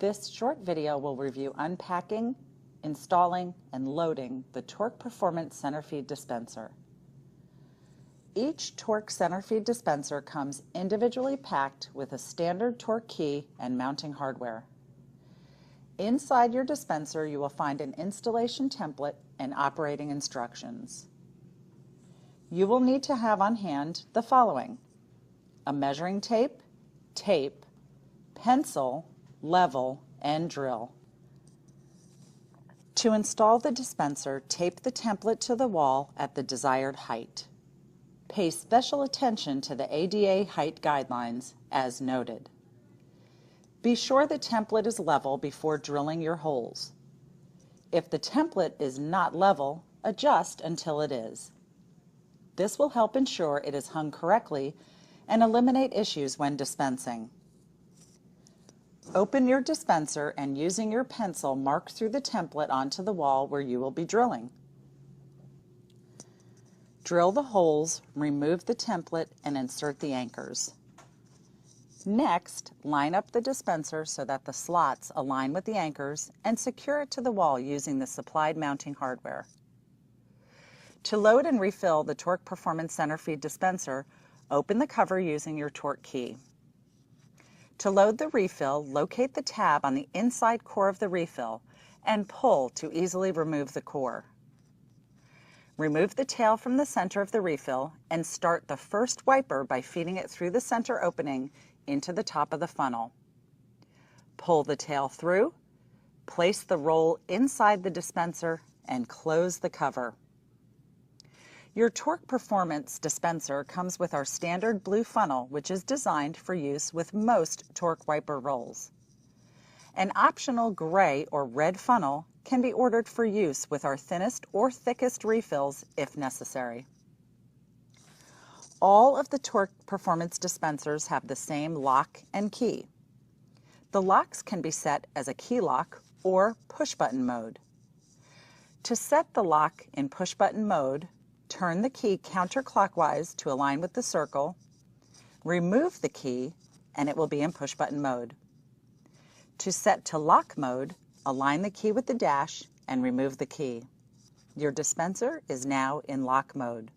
This short video will review unpacking, installing, and loading the Tork Performance Centerfeed Dispenser. Each Tork Centerfeed dispenser comes individually packed with a standard Tork key and mounting hardware. Inside your dispenser, you will find an installation template and operating instructions. You will need to have on hand the following: a measuring tape, pencil, level, and drill. To install the dispenser, tape the template to the wall at the desired height. Pay special attention to the ADA height guidelines as noted. Be sure the template is level before drilling your holes. If the template is not level, adjust until it is. This will help ensure it is hung correctly and eliminate issues when dispensing. Open your dispenser and using your pencil mark through the template onto the wall where you will be drilling. Drill the holes, remove the template, and insert the anchors. Next, line up the dispenser so that the slots align with the anchors and secure it to the wall using the supplied mounting hardware. To load and refill the Tork Performance Centerfeed dispenser, open the cover using your Tork key. To load the refill, locate the tab on the inside core of the refill and pull to easily remove the core. Remove the tail from the center of the refill and start the first wiper by feeding it through the center opening into the top of the funnel. Pull the tail through, place the roll inside the dispenser, and close the cover. Your Tork Performance dispenser comes with our standard blue funnel, which is designed for use with most Tork wiper rolls. An optional gray or red funnel can be ordered for use with our thinnest or thickest refills if necessary. All of the Tork Performance dispensers have the same lock and key. The locks can be set as a key lock or push-button mode. To set the lock in push-button mode, turn the key counterclockwise to align with the circle, remove the key, and it will be in push-button mode. To set to lock mode, align the key with the dash and remove the key. Your dispenser is now in lock mode.